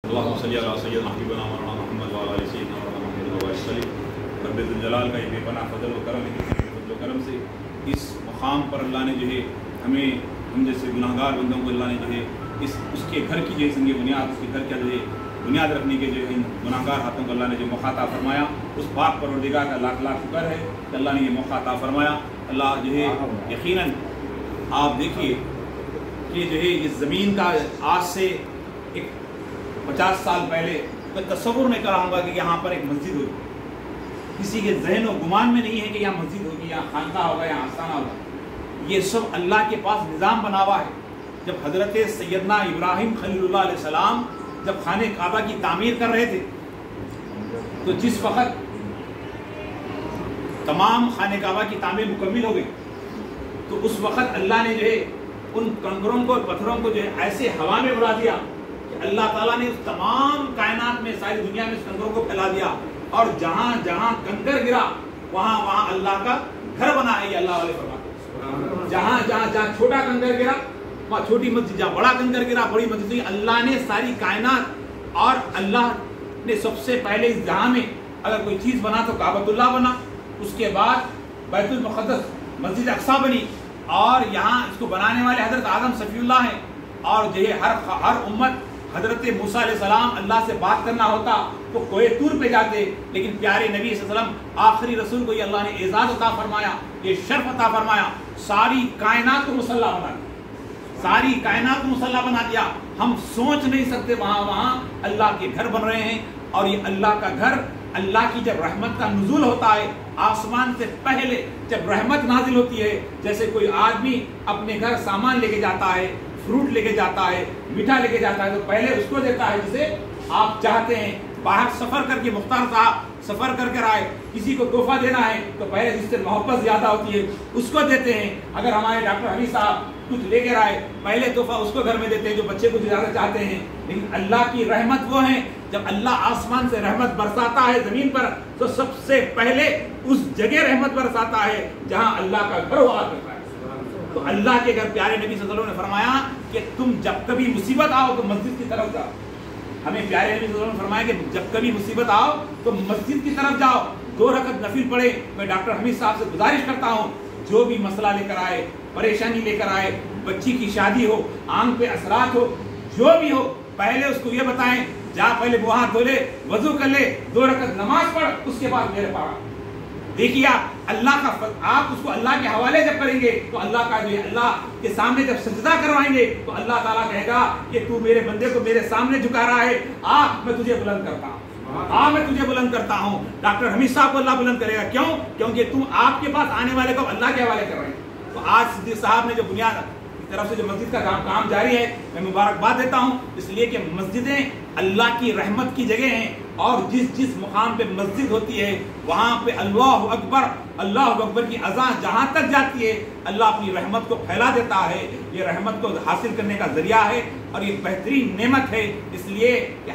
اللہم صلی علی سیدنا حبیبنا مولانا محمد وعلی آل سیدنا مولانا محمد وعلی وسلم۔ رب ذوالجلال کا یہ بے پناہ فضل و کرم ہے کہ فضل و کرم سے اس مقام پر اللہ نے جو ہے ہم جیسے گناہگار بندوں کو اللہ نے جو ہے اس کے گھر کی جو ہے سنگ بنیاد، اس کے گھر کا جو ہے بنیاد رکھنے کے جو ہے گناہگار ہاتھوں کو اللہ نے جو موقع عطا فرمایا، اس پاک پروردگار کا لاکھ لاکھ شکر ہے کہ اللہ نے یہ موقع عطا فرمایا۔ اللہ جو ہے یقیناً آپ دیکھیے کہ جو ہے اس زمین کا آج سے 50 سال پہلے میں تصور نہیں کر رہا ہوں گا کہ یہاں پر ایک مسجد ہوگی، کسی کے ذہن و گمان میں نہیں ہے کہ یہاں مسجد ہوگی، یہاں خانقاہ ہوگا، یہاں آستانہ ہوگا۔ یہ سب اللہ کے پاس نظام بنا ہوا ہے۔ جب حضرت سیدنا ابراہیم خلیل اللہ علیہ السلام جب خانہ کعبہ کی تعمیر کر رہے تھے تو جس وقت تمام خانہ کعبہ کی تعمیر مکمل ہو گئی تو اس وقت اللہ نے جو ہے ان کنکروں کو، پتھروں کو جو ہے ایسے ہوا میں اڑا دیا کہ اللہ تعالیٰ نے اس تمام کائنات میں، ساری دنیا میں اس کنکروں کو پھیلا دیا، اور جہاں جہاں کنکر گرا وہاں وہاں اللہ کا گھر بنا ہے۔ یہ اللہ والے فرماتے ہیں جہاں جہاں چھوٹا کنکر گرا وہاں چھوٹی مسجد، جہاں بڑا کنکر گرا بڑی مسجد۔ اللہ نے ساری کائنات، اور اللہ نے سب سے پہلے اس جہاں میں اگر کوئی چیز بنا تو کعبۃ اللہ بنا، اس کے بعد بیت المقدس مسجد اقصیٰ بنی، اور یہاں اس کو بنانے والے حضرت آدم صفی اللہ ہیں، اور جو ہے ہر امت حضرت موسیٰ علیہ السلام اللہ سے بات کرنا ہوتا تو کوہ طور پہ جاتے، لیکن پیارے نبی صلی اللہ علیہ وسلم آخری رسول کو یہ اللہ نے اعزاز عطا فرمایا، یہ شرف عطا فرمایا، ساری کائنات کو مسلح بنا دیا، ساری کائنات کو مسلح بنا دیا۔ ہم سوچ نہیں سکتے وہاں اللہ کے گھر بن رہے ہیں، اور یہ اللہ کا گھر، اللہ کی جب رحمت کا نزول ہوتا ہے آسمان سے پہلے، جب رحمت نازل ہوتی ہے، جیسے کوئی آدمی اپنے گھر سامان لے کے جاتا ہے، فروٹ لے کے جاتا ہے، میٹھا لے کے جاتا ہے، تو پہلے اس کو دیتا ہے جسے آپ چاہتے ہیں۔ باہر سفر کر کے مختار صاحب سفر کر کر آئے، کسی کو تحفہ دینا ہے تو پہلے جس سے محبت زیادہ ہوتی ہے اس کو دیتے ہیں۔ اگر ہمارے ڈاکٹر حمید صاحب کچھ لے کر آئے پہلے تحفہ اس کو گھر میں دیتے ہیں جو بچے کو زیادہ چاہتے ہیں۔ لیکن اللہ کی رحمت وہ ہے، جب اللہ آسمان سے رحمت برساتا ہے زمین پر تو سب سے پہلے اس جگہ رحمت برساتا ہے جہاں اللہ کا گھر ہوا کرتا ہے۔ تو اللہ کے گھر، پیارے نبی صلی اللہ علیہ وسلم نے فرمایا کہ تم جب کبھی مصیبت آؤ تو مسجد کی طرف جاؤ۔ ہمیں پیارے نبی صلی اللہ علیہ وسلم نے فرمایا کہ جب کبھی مصیبت آؤ تو مسجد کی طرف جاؤ، 2 رکعت نفل پڑھے۔ میں ڈاکٹر حمید صاحب سے گزارش کرتا ہوں، جو بھی مسئلہ لے کر آئے، پریشانی لے کر آئے، بچی کی شادی ہو، آنکھ پہ اثرات ہو، جو بھی ہو، پہلے اس کو یہ بتائیں جا پہلے منہ ہاتھ دھو لے، وضو کر لے، 2 رکعت نماز پڑھ، اس کے بعد میرے پاس دیکھیے اللہ کا آپ اس کو اللہ کے حوالے جب کریں گے تو اللہ کا جو ہے اللہ کے سامنے جب سجدہ کروائیں گے تو اللہ تعالیٰ کہے گا کہ تو میرے بندے کو میرے سامنے جھکا رہا ہے، میں تجھے بلند کرتا ہوں، میں تجھے بلند کرتا ہوں۔ ڈاکٹر حمید صاحب کو اللہ بلند کرے گا، کیوں؟ کیونکہ تم آپ کے پاس آنے والے کو اللہ کے حوالے کر رہے ہیں۔ تو آج صدیق صاحب نے جو بنیاد کی طرف سے جو مسجد کا کام جاری ہے، میں مبارکباد دیتا ہوں، اس لیے کہ مسجدیں اللہ کی رحمت کی جگہ ہیں، اور جس مقام پہ مسجد ہوتی ہے وہاں پہ اللہ اکبر کی اذان جہاں تک جاتی ہے اللہ اپنی رحمت کو پھیلا دیتا ہے۔ یہ رحمت کو حاصل کرنے کا ذریعہ ہے اور یہ بہترین نعمت ہے، اس لیے کہ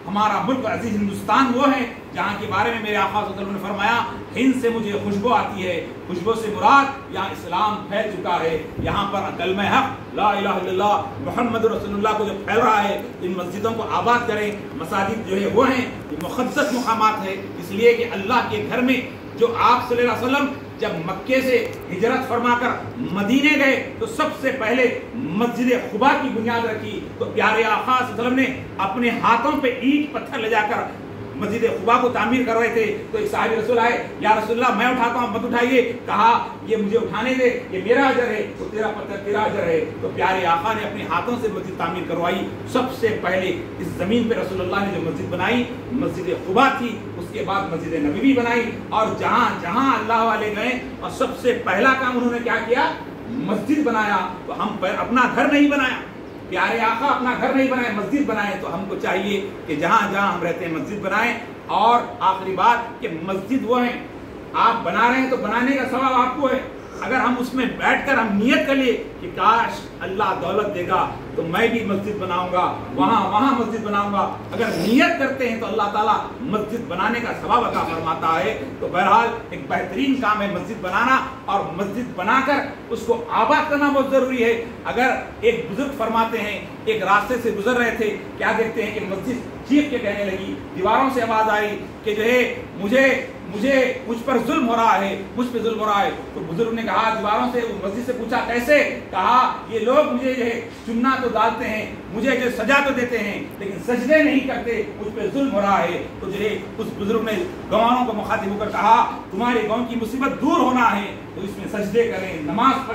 ہمارا ملک عزیز ہندوستان وہ ہے جہاں کے بارے میں میرے آقا صلی اللہ علیہ وسلم نے فرمایا ہند سے مجھے خوشبو آتی ہے، خوشبو سے مراد یہاں اسلام پھیل چکا ہے، یہاں پر کلمہ حق لا الہ الا اللہ محمد رسول اللہ کو جو پھیل رہا ہے۔ ان مسجدوں کو آباد کریں، مساجد جو ہے وہ ہیں مقدس مقامات ہے، اس لیے کہ اللہ کے گھر میں جو آپ صلی اللہ علیہ وسلم جب مکے سے ہجرت فرما کر مدینے گئے تو سب سے پہلے مسجد قباء کی بنیاد رکھی، تو پیارے آقا صلی اللہ علیہ وسلم نے اپنے ہاتھوں پہ اینٹ پتھر لے جا کر مسجد قباء کو تعمیر کر رہے تھے، تو ایک صحابی رسول آئے، یا رسول اللہ میں اٹھاتا ہوں مت اٹھائیے، کہا یہ مجھے اٹھانے دے، یہ میرا اجر ہے، تو تیرا پتھر تیرا اجر ہے۔ تو پیارے آقا نے اپنے ہاتھوں سے مسجد تعمیر کروائی، سب سے پہلے اس زمین پہ رسول اللہ نے جو مسجد بنائی مسجد قباء تھی، اس کے بعد مسجد نبوی بنائی، اور جہاں جہاں اللہ والے گئے اور سب سے پہلا کام انہوں نے کیا کیا؟ مسجد بنایا۔ تو ہم اپنا گھر نہیں بنایا، پیارے آقا اپنا گھر نہیں بنائے، مسجد بنائے، تو ہم کو چاہیے کہ جہاں جہاں ہم رہتے ہیں مسجد بنائیں۔ اور آخری بات کہ مسجد وہ ہیں آپ بنا رہے ہیں تو بنانے کا ثواب آپ کو ہے، اگر ہم اس میں بیٹھ کر ہم نیت کر لیے کہ کاش اللہ دولت دے گا تو میں بھی مسجد بناؤں گا، وہاں مسجد بناؤں گا، اگر نیت کرتے ہیں تو اللہ تعالیٰ مسجد بنانے کا ثواب عطا فرماتا ہے۔ تو بہرحال ایک بہترین کام ہے مسجد بنانا، اور مسجد بنا کر اس کو آباد کرنا بہت ضروری ہے۔ اگر ایک بزرگ فرماتے ہیں ایک راستے سے گزر رہے تھے، کیا دیکھتے ہیں کہ مسجد چیخ کے کہنے لگی، دیواروں سے آواز آئی کہ جو ہے مجھ پر ظلم ہو رہا ہے، مجھ پہ ظلم ہو رہا ہے۔ تو بزرگ نے کہا دیواروں سے، مسجد سے پوچھا کیسے؟ کہا یہ لوگ مجھے جو ہے چننا تو ڈالتے ہیں، مجھے جو سجا تو دیتے ہیں، لیکن سجدے نہیں کرتے، مجھ پہ ظلم ہو رہا ہے۔ تو جو ہے اس بزرگ نے گوانوں کو مخاطب ہو کر کہا تمہارے گاؤں کی مصیبت دور ہونا ہے تو اس میں سجدے کریں، نماز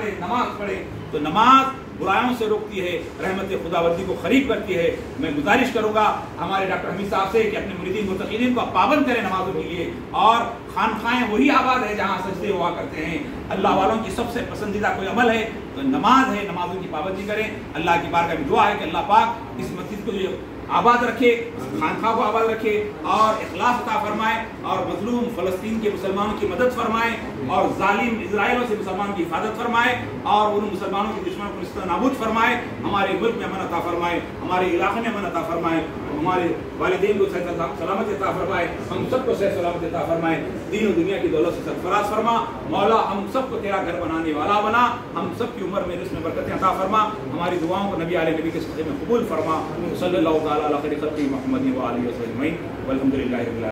پڑھیں۔ تو نماز برائیوں سے روکتی ہے، رحمت خداوندی کو قریب کرتی ہے۔ میں گزارش کروں گا ہمارے ڈاکٹر حمید صاحب سے کہ اپنے مریدین متقین کو پابند کریں نمازوں کے لیے، اور خانقاہیں وہی آباد ہے جہاں سجدے ہوا کرتے ہیں۔ اللہ والوں کی سب سے پسندیدہ کوئی عمل ہے تو نماز ہے، نمازوں کی پابندی کریں۔ اللہ کی بارگاہ میں دعا ہے کہ اللہ پاک اس مسجد کو جو آباد رکھے، خانقاہ کو آباد رکھے، اور اخلاص عطا فرمائے، اور مظلوم فلسطین کے مسلمانوں کی مدد فرمائے، اور ظالم اسرائیلوں سے مسلمانوں کی حفاظت فرمائے، اور ان مسلمانوں کے دشمنوں کو نست نابود فرمائے۔ ہمارے ملک میں امن عطا فرمائے، ہمارے علاقے میں امن عطا فرمائے، ہمارے والدین کو صحت سلامت عطا فرمائے، ہم سب کو صحت سلامت عطا فرمائے، دین و دنیا کی دولت سے سرفراز فرما۔ مولا ہم سب کو تیرا گھر بنانے والا بنا، ہم سب کی عمر میں رزق میں برکتیں عطا فرما، ہماری دعاؤں کو نبی علیہ نبی کے صدقے میں قبول فرما۔ صلی اللہ تعالیٰ علی خیر خلقہ محمد و آلہ وصحبہ اجمعین، والحمد للہ رب العالمین۔